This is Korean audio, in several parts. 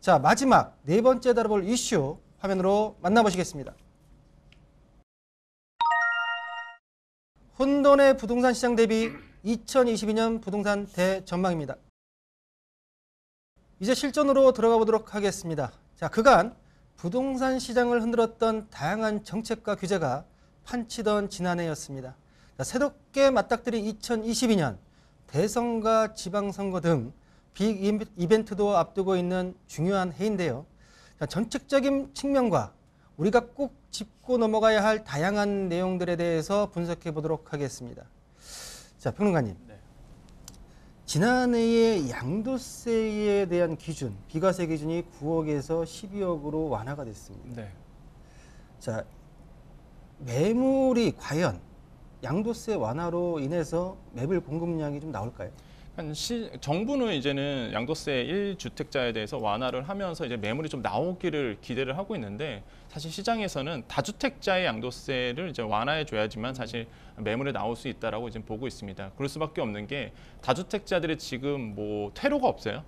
자, 마지막 네 번째 다뤄볼 이슈 화면으로 만나보시겠습니다. 혼돈의 부동산 시장 대비 2022년 부동산 대전망입니다. 이제 실전으로 들어가 보도록 하겠습니다. 자, 그간 부동산 시장을 흔들었던 다양한 정책과 규제가 판치던 지난해였습니다. 자, 새롭게 맞닥뜨린 2022년 대선과 지방선거 등 빅 이벤트도 앞두고 있는 중요한 해인데요. 자, 정책적인 측면과 우리가 꼭 짚고 넘어가야 할 다양한 내용들에 대해서 분석해 보도록 하겠습니다. 자, 평론가님. 네. 지난해에 양도세에 대한 기준, 비과세 기준이 9억에서 12억으로 완화가 됐습니다. 네. 자, 매물이 과연 양도세 완화로 인해서 매물 공급량이 좀 나올까요? 정부는 이제는 양도세 1주택자에 대해서 완화를 하면서 이제 매물이 좀 나오기를 기대를 하고 있는데, 사실 시장에서는 다주택자의 양도세를 이제 완화해 줘야지만 사실 매물이 나올 수 있다라고 지금 보고 있습니다. 그럴 수밖에 없는 게 다주택자들이 지금 뭐 퇴로가 없어요.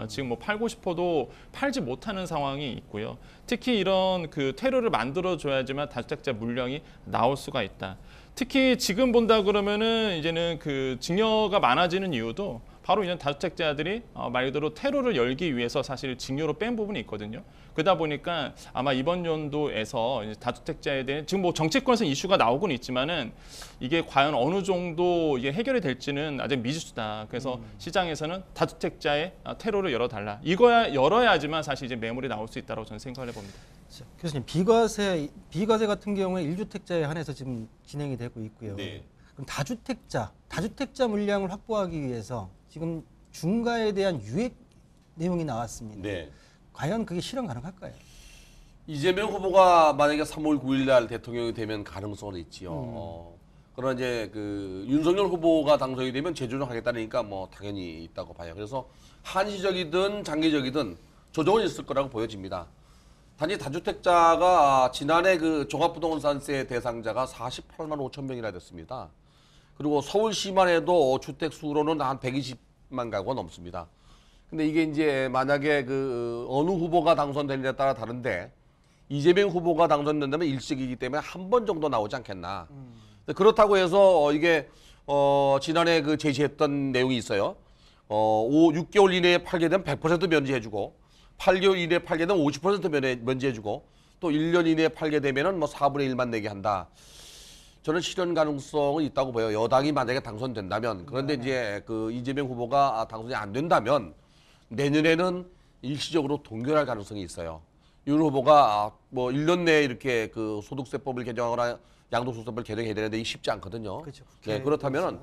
지금 뭐 팔고 싶어도 팔지 못하는 상황이 있고요. 특히 이런 그 퇴로를 만들어 줘야지만 다주택자 물량이 나올 수가 있다. 특히 지금 본다 그러면은 이제는 그 증여가 많아지는 이유도 바로 이제 다주택자들이 말 그대로 퇴로를 열기 위해서 사실 증여로 뺀 부분이 있거든요. 그러다 보니까 아마 이번 연도에서 이제 다주택자에 대한 지금 뭐 정치권에서 이슈가 나오곤 있지만은 이게 과연 어느 정도 이게 해결이 될지는 아직 미지수다. 그래서 시장에서는 다주택자의 퇴로를 열어달라. 이거야 열어야지만 사실 이제 매물이 나올 수 있다고 저는 생각을 해봅니다. 자, 교수님, 비과세 같은 경우에 1주택자에 한해서 지금 진행이 되고 있고요. 네. 그럼 다주택자 물량을 확보하기 위해서 지금 중과에 대한 유예 내용이 나왔습니다. 네. 과연 그게 실현 가능할까요? 이재명 후보가 만약에 3월 9일 날 대통령이 되면 가능성은 있지요. 그러나 이제 그 윤석열 후보가 당선이 되면 재조정하겠다니까 뭐 당연히 있다고 봐요. 그래서 한시적이든 장기적이든 조정은 있을 거라고 보여집니다. 단지 다주택자가 지난해 그 종합부동산세 대상자가 48만 5천 명이나 됐습니다. 그리고 서울시만 해도 주택 수로는 한 120만 가구가 넘습니다. 근데 이게 이제 만약에 그 어느 후보가 당선되느냐에 따라 다른데, 이재명 후보가 당선된다면 일식이기 때문에 한 번 정도 나오지 않겠나. 그렇다고 해서 이게 지난해 그 제시했던 내용이 있어요. 6개월 이내에 팔게 되면 100% 면제해주고, 8개월 이내에 팔게 되면 50% 면제해주고, 또 1년 이내에 팔게 되면은 뭐 4분의 1만 내게 한다. 저는 실현 가능성은 있다고 보여요. 여당이 만약에 당선된다면. 그런데 이제 그 이재명 후보가 당선이 안 된다면 내년에는 일시적으로 동결할 가능성이 있어요. 윤 후보가 뭐 1년 내에 이렇게 그 소득세법을 개정하거나 양도소득세법을 개정해야 되는데 이게 쉽지 않거든요. 그렇죠. 네, 그렇다면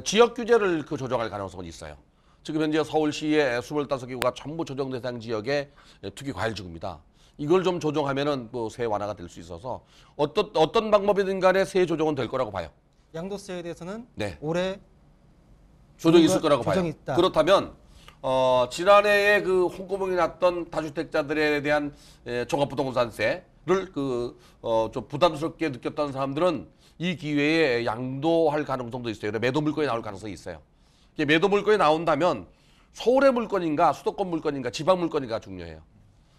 지역 규제를 그 조정할 가능성은 있어요. 지금 현재 서울시의 25개구가 전부 조정 대상 지역의 투기 과일지구입니다. 이걸 좀 조정하면은 뭐 세 완화가 될 수 있어서 어떤 방법이든 간에 세 조정은 될 거라고 봐요. 양도세에 대해서는 네. 올해 조정이 있을 거라고 봐요. 있다. 그렇다면 지난해에 그 홍구멍이 났던 다주택자들에 대한 종합부동산세를 좀 부담스럽게 느꼈던 사람들은 이 기회에 양도할 가능성도 있어요. 매도 물건이 나올 가능성이 있어요. 매도 물건이 나온다면 서울의 물건인가 수도권 물건인가 지방 물건인가 중요해요.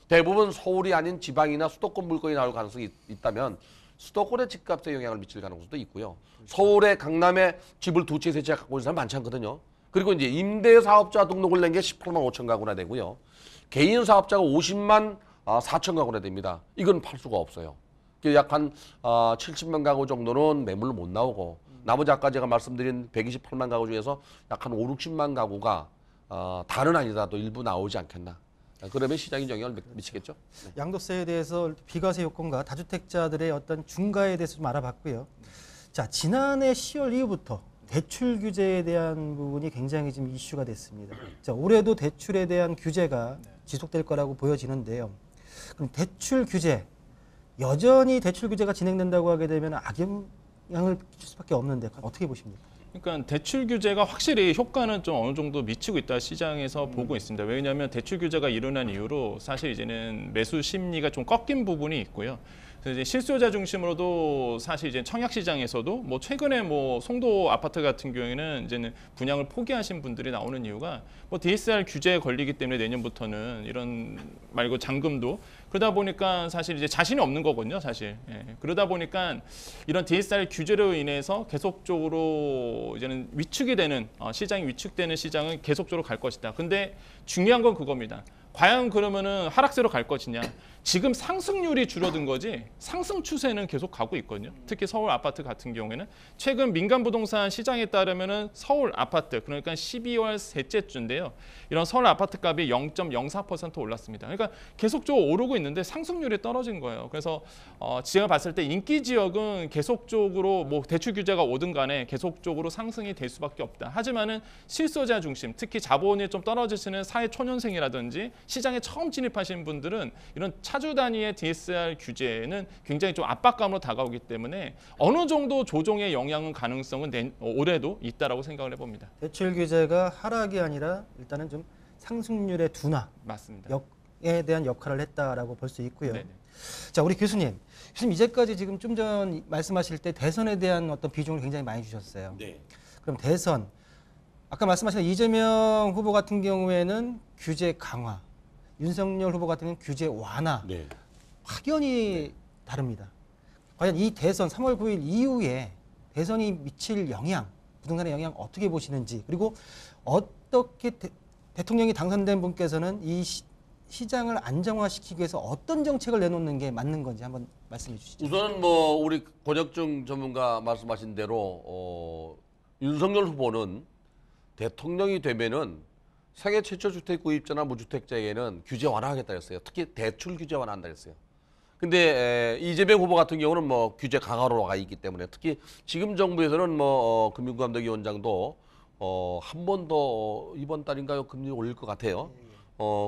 대부분 서울이 아닌 지방이나 수도권 물건이 나올 가능성이 있다면 수도권의 집값에 영향을 미칠 가능성도 있고요. 서울의 강남에 집을 두 채, 세 채 갖고 있는 사람 많지 않거든요. 그리고 이제 임대사업자 등록을 낸 게 18만 5천 가구나 되고요. 개인 사업자가 50만 4천 가구나 됩니다. 이건 팔 수가 없어요. 약 한 70만 가구 정도는 매물로 못 나오고, 나머지 아까 제가 말씀드린 128만 가구 중에서 약 한 5, 60만 가구가 다는 아니더라도 일부 나오지 않겠나. 그러면 시장에 영향을 미치겠죠. 네. 양도세에 대해서 비과세 요건과 다주택자들의 어떤 중과에 대해서 좀 알아봤고요. 자, 지난해 10월 이후부터 대출 규제에 대한 부분이 굉장히 지금 이슈가 됐습니다. 자, 올해도 대출에 대한 규제가 지속될 거라고 보여지는데요. 그럼 대출 규제, 여전히 대출 규제가 진행된다고 하게 되면 악영향을 끼칠 수밖에 없는데 어떻게 보십니까? 그러니까 대출 규제가 확실히 효과는 좀 어느 정도 미치고 있다 시장에서 보고 있습니다. 왜냐하면 대출 규제가 일어난 이후로 사실 이제는 매수 심리가 좀 꺾인 부분이 있고요. 그래서 이제 실수요자 중심으로도 사실 이제 청약 시장에서도 뭐 최근에 뭐 송도 아파트 같은 경우에는 이제는 분양을 포기하신 분들이 나오는 이유가 뭐 DSR 규제에 걸리기 때문에 내년부터는 이런 말고 잔금도 그러다 보니까 사실 이제 자신이 없는 거거든요, 사실. 예. 그러다 보니까 이런 DSR 규제로 인해서 계속적으로 이제는 위축이 되는 시장이 위축되는 시장은 계속적으로 갈 것이다. 근데 중요한 건 그겁니다. 과연 그러면은 하락세로 갈 것이냐? 지금 상승률이 줄어든 거지 상승 추세는 계속 가고 있거든요. 특히 서울 아파트 같은 경우에는 최근 민간 부동산 시장에 따르면은 서울 아파트 그러니까 12월 셋째 주인데요. 이런 서울 아파트 값이 0.04% 올랐습니다. 그러니까 계속적으로 오르고 있는데 상승률이 떨어진 거예요. 그래서 제가 봤을 때 인기 지역은 계속적으로 뭐 대출 규제가 오든 간에 계속적으로 상승이 될 수밖에 없다. 하지만은 실소자 중심, 특히 자본이 좀 떨어지시는 사회 초년생이라든지 시장에 처음 진입하신 분들은 이런 차주 단위의 DSR 규제는 굉장히 좀 압박감으로 다가오기 때문에 어느 정도 조정의 영향은 가능성은 올해도 있다라고 생각을 해봅니다. 대출 규제가 하락이 아니라 일단은 좀 상승률의 둔화, 맞습니다. 에 대한 역할을 했다라고 볼 수 있고요. 네네. 자, 우리 교수님 이제까지 지금 좀 전 말씀하실 때 대선에 대한 어떤 비중을 굉장히 많이 주셨어요. 네. 그럼 대선 아까 말씀하신 이재명 후보 같은 경우에는 규제 강화, 윤석열 후보 같은 경우는 규제 완화, 네. 확연히 다릅니다. 과연 이 대선 3월 9일 이후에 대선이 미칠 영향, 부동산의 영향 어떻게 보시는지, 그리고 어떻게 대통령이 당선된 분께서는 이 시장을 안정화시키기 위해서 어떤 정책을 내놓는 게 맞는 건지 한번 말씀해 주시죠. 우선은 뭐 우리 권혁중 전문가 말씀하신 대로 윤석열 후보는 대통령이 되면은 세계 최초 주택 구입자나 무주택자에게는 규제 완화하겠다 했어요. 특히 대출 규제 완화한다 했어요. 근데 이재명 후보 같은 경우는 뭐 규제 강화로 가 있기 때문에 특히 지금 정부에서는 뭐 금융감독위원장도 한 번 더 이번 달인가요 금리 올릴 것 같아요.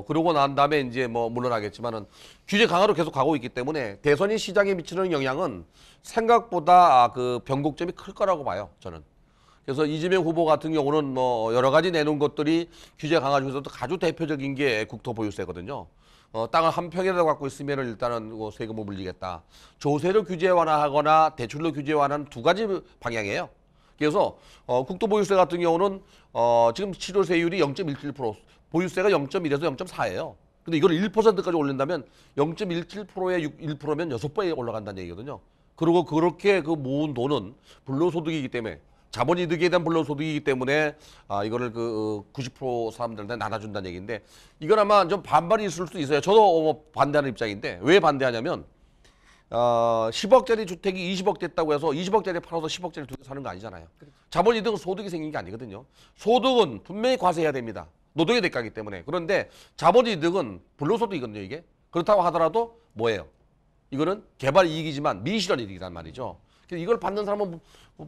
그러고 난 다음에 이제 뭐 물러나겠지만은 규제 강화로 계속 가고 있기 때문에 대선이 시장에 미치는 영향은 생각보다 그 변곡점이 클 거라고 봐요, 저는. 그래서 이재명 후보 같은 경우는 뭐 여러 가지 내놓은 것들이 규제 강화 중에서도 아주 대표적인 게 국토보유세거든요. 땅을 한 평이라도 갖고 있으면 일단은 세금을 물리겠다. 조세로 규제 완화하거나 대출로 규제 완화는 두 가지 방향이에요. 그래서 국토보유세 같은 경우는 지금 실효세율이 0.17%, 보유세가 0.1에서 0.4예요. 근데 이걸 1%까지 올린다면 0.17%에 1%면 6배에 올라간다는 얘기거든요. 그리고 그렇게 그 모은 돈은 불로소득이기 때문에 자본이득에 대한 불로소득이기 때문에 이거를 그 90% 사람들한테 나눠준다는 얘기인데 이건 아마 좀 반발이 있을 수 있어요. 저도 반대하는 입장인데 왜 반대하냐면 10억짜리 주택이 20억 됐다고 해서 20억짜리 팔아서 10억짜리 두 개 사는 거 아니잖아요. 자본이득은 소득이 생긴 게 아니거든요. 소득은 분명히 과세해야 됩니다. 노동의 대가이기 때문에. 그런데 자본이득은 불로소득이거든요, 이게. 그렇다고 하더라도 뭐예요? 이거는 개발 이익이지만 미실현 이익이란 말이죠. 그래서 이걸 받는 사람은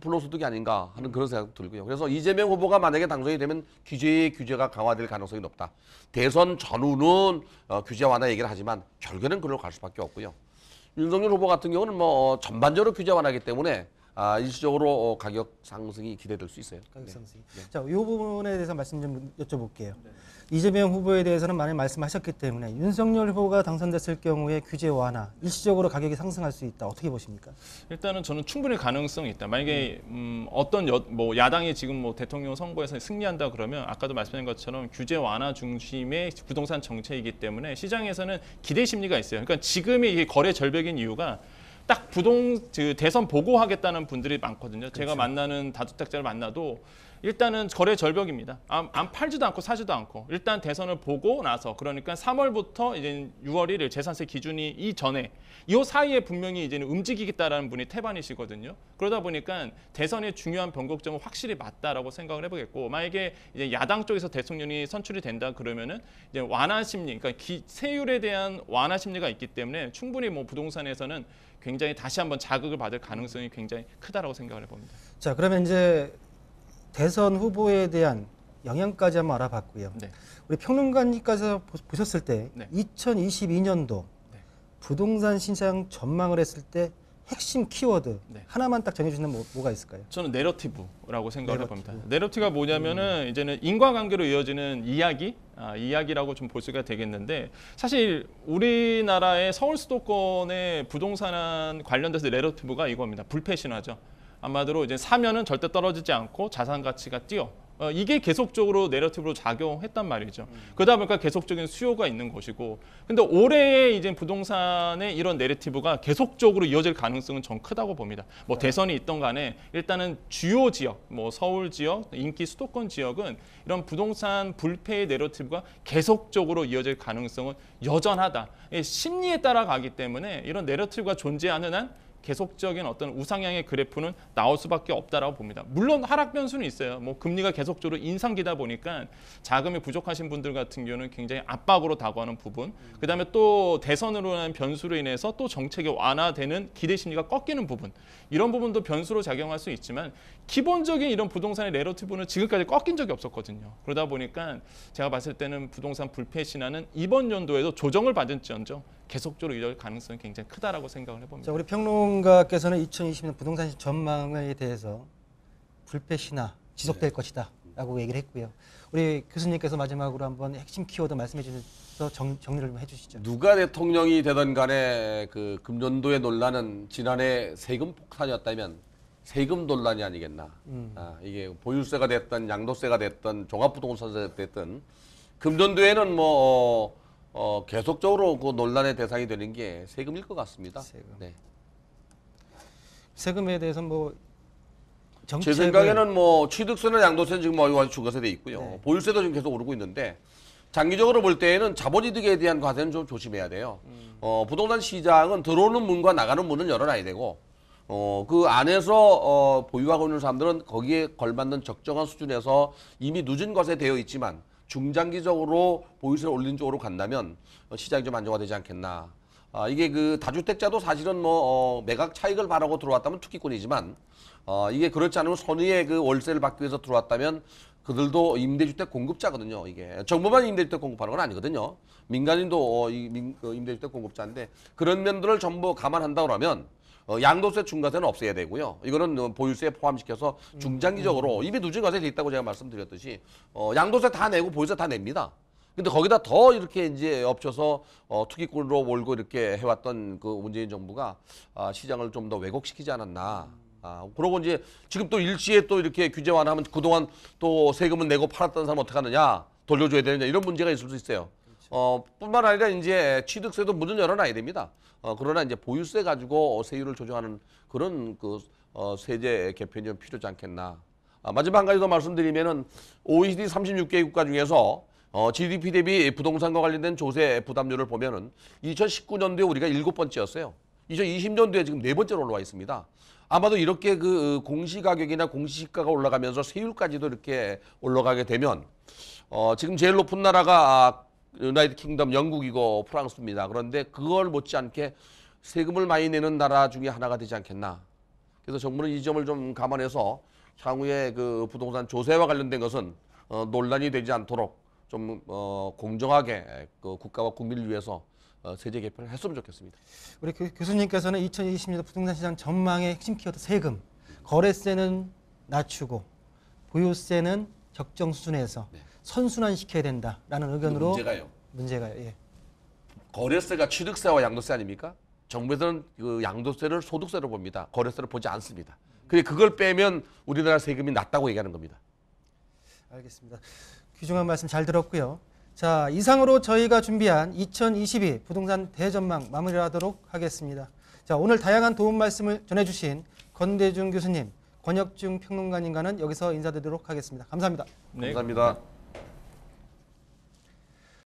불로소득이 아닌가 하는 그런 생각도 들고요. 그래서 이재명 후보가 만약에 당선이 되면 규제가 강화될 가능성이 높다. 대선 전후는 규제 완화 얘기를 하지만 결국에는 그걸로 갈 수밖에 없고요. 윤석열 후보 같은 경우는 뭐 전반적으로 규제 완화이기 때문에 일시적으로 가격 상승이 기대될 수 있어요. 가격 상승. 네. 자, 이 부분에 대해서 말씀 좀 여쭤볼게요. 네. 이재명 후보에 대해서는 많이 말씀하셨기 때문에 윤석열 후보가 당선됐을 경우에 규제 완화, 일시적으로 가격이 상승할 수 있다. 어떻게 보십니까? 일단은 저는 충분히 가능성이 있다. 만약에 어떤 뭐 야당이 지금 뭐 대통령 선거에서 승리한다 그러면 아까도 말씀드린 것처럼 규제 완화 중심의 부동산 정책이기 때문에 시장에서는 기대 심리가 있어요. 그러니까 지금이 이게 거래 절벽인 이유가 딱 대선 보고하겠다는 분들이 많거든요. 그렇죠. 제가 만나는 다주택자를 만나도 일단은 거래 절벽입니다. 안 팔지도 않고 사지도 않고 일단 대선을 보고 나서 그러니까 3월부터 이제 6월 1일 재산세 기준이 이전에 이 사이에 분명히 이제는 움직이겠다라는 분이 태반이시거든요. 그러다 보니까 대선의 중요한 변곡점은 확실히 맞다라고 생각을 해보겠고 만약에 이제 야당 쪽에서 대통령이 선출이 된다 그러면은 이제 완화 심리, 그러니까 세율에 대한 완화 심리가 있기 때문에 충분히 뭐 부동산에서는 굉장히 다시 한번 자극을 받을 가능성이 굉장히 크다라고 생각을 해봅니다. 자, 그러면 이제 대선 후보에 대한 영향까지 한번 알아봤고요. 네. 우리 평론가님께서 보셨을 때 네. 2022년도 네. 부동산 시장 전망을 했을 때 핵심 키워드 네. 하나만 딱 정해주시면 뭐가 있을까요? 저는 내러티브라고 생각을 내러티브. 해봅니다. 내러티브가 뭐냐면은 이제는 인과관계로 이어지는 이야기, 이야기라고 좀 볼 수가 되겠는데 사실 우리나라의 서울 수도권의 부동산 관련돼서 내러티브가 이겁니다. 불패신화죠. 아마도 이제 사면은 절대 떨어지지 않고 자산 가치가 뛰어. 이게 계속적으로 내러티브로 작용했단 말이죠. 그러다 보니까 계속적인 수요가 있는 것이고, 근데 올해의 이제 부동산의 이런 내러티브가 계속적으로 이어질 가능성은 전 크다고 봅니다. 뭐 대선이 있던 간에 일단은 주요 지역, 뭐 서울 지역, 인기 수도권 지역은 이런 부동산 불패의 내러티브가 계속적으로 이어질 가능성은 여전하다. 심리에 따라 가기 때문에 이런 내러티브가 존재하는 한 계속적인 어떤 우상향의 그래프는 나올 수밖에 없다라고 봅니다. 물론 하락 변수는 있어요. 뭐 금리가 계속적으로 인상기다 보니까 자금이 부족하신 분들 같은 경우는 굉장히 압박으로 다가오는 부분. 그다음에 또 대선으로 인한 변수로 인해서 또 정책이 완화되는 기대 심리가 꺾이는 부분. 이런 부분도 변수로 작용할 수 있지만 기본적인 이런 부동산의 내러티브는 지금까지 꺾인 적이 없었거든요. 그러다 보니까 제가 봤을 때는 부동산 불패 신화는 이번 연도에도 조정을 받을지언정 계속적으로 이럴 가능성이 굉장히 크다라고 생각을 해봅니다. 자, 우리 평론가께서는 2020년 부동산 전망에 대해서 불패 신화 지속될 것이다라고 얘기를 했고요. 우리 교수님께서 마지막으로 한번 핵심 키워드 말씀해 주셔서 정리를 좀 해주시죠. 누가 대통령이 되던 간에 그 금년도의 논란은 지난해 세금 폭탄이었다면 세금 논란이 아니겠나. 이게 보유세가 됐든 양도세가 됐든 종합부동산세가 됐든 금년도에는 계속적으로 그 논란의 대상이 되는 게 세금일 것 같습니다. 세금. 네. 세금에 대해서 뭐 제 정책을 생각에는 취득세나 양도세는 지금 완전 중과세 돼 있고요. 네. 보유세도 지금 계속 오르고 있는데 장기적으로 볼 때에는 자본이득에 대한 과세는 좀 조심해야 돼요. 부동산 시장은 들어오는 문과 나가는 문을 열어놔야 되고 그 안에서 보유하고 있는 사람들은 거기에 걸맞는 적정한 수준에서 이미 늦은 것에 되어 있지만 중장기적으로 보유세를 올리는 쪽으로 간다면 시장이 좀 안정화되지 않겠나. 이게 그 다주택자도 사실은 매각 차익을 바라고 들어왔다면 투기꾼이지만 이게 그렇지 않으면 선의의 그 월세를 받기 위해서 들어왔다면 그들도 임대주택 공급자거든요. 이게 정부만 임대주택 공급하는 건 아니거든요. 민간인도 임대주택 공급자인데 그런 면들을 전부 감안한다 그러면 양도세 중과세는 없애야 되고요. 이거는 보유세에 포함시켜서 중장기적으로 이미 누진 과세돼 있다고 제가 말씀드렸듯이 양도세 다 내고 보유세 다 냅니다. 근데 거기다 더 이렇게 이제 엎쳐서 투기꾼으로 몰고 이렇게 해왔던 그 문재인 정부가 시장을 좀 더 왜곡시키지 않았나. 그러고 이제 지금 또 일시에 또 이렇게 규제 완화하면 그동안 또 세금을 내고 팔았던 사람 어떻게 하느냐, 돌려줘야 되느냐 이런 문제가 있을 수 있어요. 뿐만 아니라 이제 취득세도 문을 열어놔야 됩니다. 그러나 이제 보유세 가지고 세율을 조정하는 그런 그 세제 개편이 좀 필요하지 않겠나. 마지막 한 가지 더 말씀드리면은 OECD 36개 국가 중에서 GDP 대비 부동산과 관련된 조세 부담률을 보면은 2019년도에 우리가 7번째였어요. 2020년도에 지금 4번째로 올라와 있습니다. 아마도 이렇게 그 공시가격이나 공시시가가 올라가면서 세율까지도 이렇게 올라가게 되면 지금 제일 높은 나라가 유나이티드 킹덤 영국이고 프랑스입니다. 그런데 그걸 못지않게 세금을 많이 내는 나라 중에 하나가 되지 않겠나. 그래서 정부는 이 점을 좀 감안해서 향후에 그 부동산 조세와 관련된 것은 논란이 되지 않도록 좀 공정하게 그 국가와 국민을 위해서 세제 개편을 했으면 좋겠습니다. 우리 교수님께서는 2020년 부동산 시장 전망의 핵심 키워드 세금, 거래세는 낮추고 보유세는 적정 수준에서 선순환 시켜야 된다라는 의견으로 문제가요. 예. 거래세가 취득세와 양도세 아닙니까? 정부에서는 그 양도세를 소득세로 봅니다. 거래세를 보지 않습니다. 그걸 빼면 우리나라 세금이 낮다고 얘기하는 겁니다. 알겠습니다. 귀중한 말씀 잘 들었고요. 자, 이상으로 저희가 준비한 2022 부동산 대전망 마무리하도록 하겠습니다. 자, 오늘 다양한 도움 말씀을 전해주신 권대중 교수님, 권혁중 평론가님과는 여기서 인사드리도록 하겠습니다. 감사합니다. 네, 감사합니다.